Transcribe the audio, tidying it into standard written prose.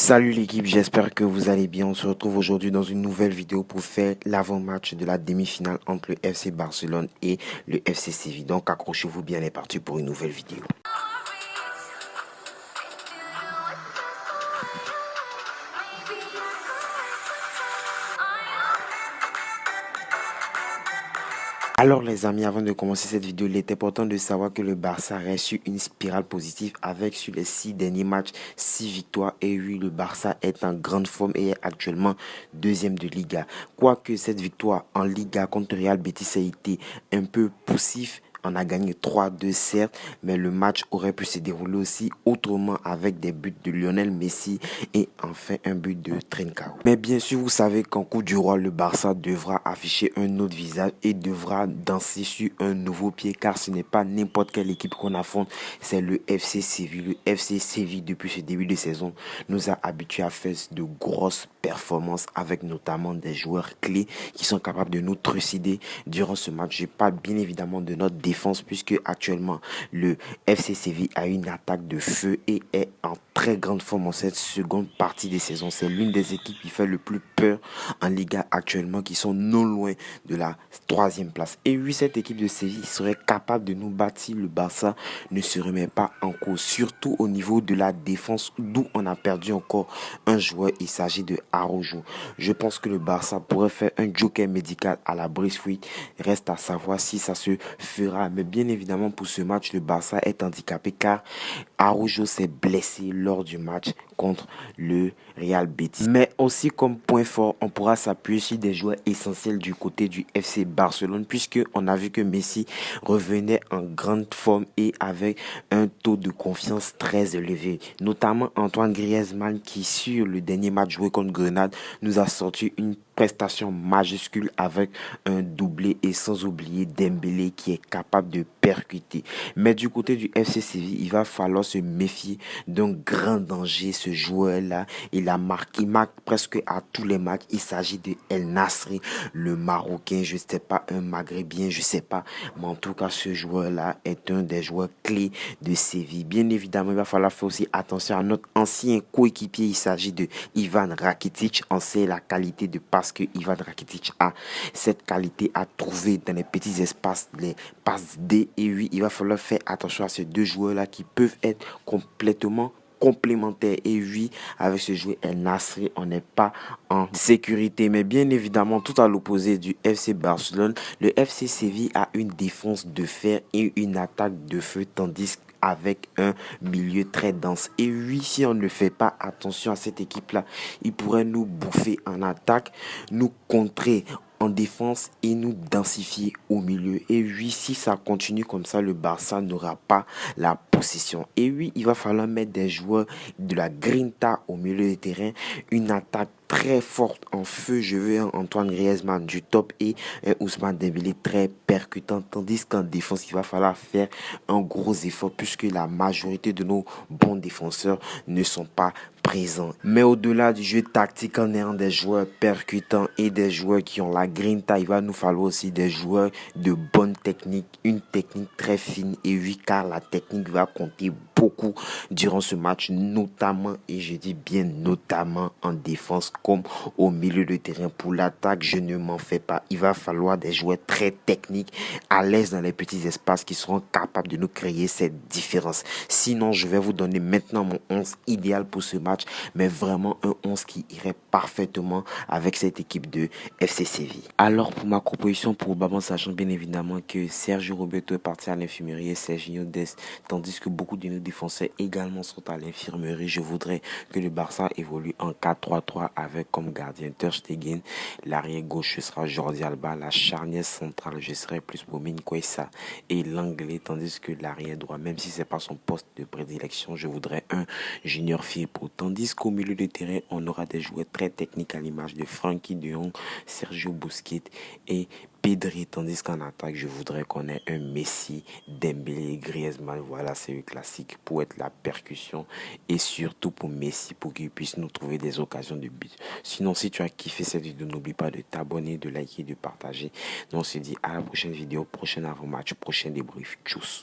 Salut l'équipe, j'espère que vous allez bien. On se retrouve aujourd'hui dans une nouvelle vidéo pour faire l'avant-match de la demi-finale entre le FC Barcelone et le FC Séville. Donc accrochez-vous bien, les partis pour une nouvelle vidéo. Alors les amis, avant de commencer cette vidéo, il est important de savoir que le Barça reste sur une spirale positive avec sur les 6 derniers matchs 6 victoires. Et oui, le Barça est en grande forme et est actuellement deuxième de Liga. Quoique cette victoire en Liga contre Real Betis a été un peu poussif. On a gagné 3-2 certes, mais le match aurait pu se dérouler aussi autrement avec des buts de Lionel Messi et enfin un but de Trincao. Mais bien sûr, vous savez qu'en coup du roi, le Barça devra afficher un autre visage et devra danser sur un nouveau pied, car ce n'est pas n'importe quelle équipe qu'on affronte, c'est le FC Séville. Le FC Séville, depuis ce début de saison, nous a habitués à faire de grosses performances avec notamment des joueurs clés qui sont capables de nous trucider durant ce match. Je parle bien évidemment de notre défense, puisque actuellement le FC Séville a une attaque de feu et est en très grande forme en cette seconde partie des saisons. C'est l'une des équipes qui fait le plus peur en Liga actuellement, qui sont non loin de la 3e place. Et oui, cette équipe de Séville serait capable de nous battre si le Barça ne se remet pas en cause, surtout au niveau de la défense, d'où on a perdu encore un joueur. Il s'agit de Araujo. Je pense que le Barça pourrait faire un joker médical à la Braithwaite. Reste à savoir si ça se fera. Mais bien évidemment, pour ce match, le Barça est handicapé car Araujo s'est blessé lors du match contre le Real Betis. Mais aussi comme point fort, on pourra s'appuyer sur des joueurs essentiels du côté du FC Barcelone, puisque on a vu que Messi revenait en grande forme et avec un taux de confiance très élevé. Notamment Antoine Griezmann qui, sur le dernier match joué contre Grenade, nous a sorti une prestation majuscule avec un doublé, et sans oublier Dembélé qui est capable de percuter. Mais du côté du FC Séville, il va falloir se méfier d'un grand danger. Ce joueur-là, il marque presque à tous les matchs. Il s'agit de El Nasri, le Marocain, je sais pas, un Maghrébien, je sais pas. Mais en tout cas, ce joueur-là est un des joueurs clés de Séville. Bien évidemment, il va falloir faire aussi attention à notre ancien coéquipier. Il s'agit de Ivan Rakitic. On sait la qualité de passe que Ivan Rakitic a. Cette qualité à trouver dans les petits espaces, les passes D. Et oui, il va falloir faire attention à ces deux joueurs-là qui peuvent être complètement complémentaires. Et oui, avec ce joueur El Nasri, on n'est pas en sécurité. Mais bien évidemment, tout à l'opposé du FC Barcelone, le FC Séville a une défense de fer et une attaque de feu, tandis avec un milieu très dense. Et oui, si on ne fait pas attention à cette équipe-là, il pourrait nous bouffer en attaque, nous contrer en défense et nous densifier au milieu. Et oui, si ça continue comme ça, le Barça n'aura pas la possession. Et oui, il va falloir mettre des joueurs de la grinta au milieu du terrain, une attaque très forte en feu. Je veux un Antoine Griezmann du top et un Ousmane Dembélé très percutant, tandis qu'en défense, il va falloir faire un gros effort puisque la majorité de nos bons défenseurs ne sont pas présents. Mais au-delà du jeu tactique, en ayant des joueurs percutants et des joueurs qui ont la grinta, il va nous falloir aussi des joueurs de bonne technique, une technique très fine. Et oui, car la technique va compter beaucoup durant ce match, notamment, et je dis bien notamment en défense comme au milieu de terrain. Pour l'attaque, je ne m'en fais pas. Il va falloir des joueurs très techniques, à l'aise dans les petits espaces, qui seront capables de nous créer cette différence. Sinon, je vais vous donner maintenant mon 11 idéal pour ce match, mais vraiment un 11 qui irait parfaitement avec cette équipe de FC Séville. Alors pour ma composition, probablement sachant bien évidemment que Sergio Roberto est parti à l'infirmerie et Serginho Dest, tandis que beaucoup de nos défenseurs également sont à l'infirmerie, je voudrais que le Barça évolue en 4-3-3 avec comme gardien Ter Stegen. L'arrière gauche ce sera Jordi Alba, la charnière centrale je serai plus pour Mingueza et l'anglais, tandis que l'arrière droit, même si c'est pas son poste de prédilection, je voudrais un Junior Firpo. Tandis qu'au milieu de terrain, on aura des joueurs très techniques à l'image de Frenkie de Jong, Sergio Busquets et Pedri, tandis qu'en attaque, je voudrais qu'on ait un Messi, Dembélé, Griezmann. Voilà, c'est le classique pour être la percussion et surtout pour Messi, pour qu'il puisse nous trouver des occasions de but. Sinon, si tu as kiffé cette vidéo, n'oublie pas de t'abonner, de liker, de partager. Donc, on se dit à la prochaine vidéo, prochain avant-match, prochain débrief. Tchuss.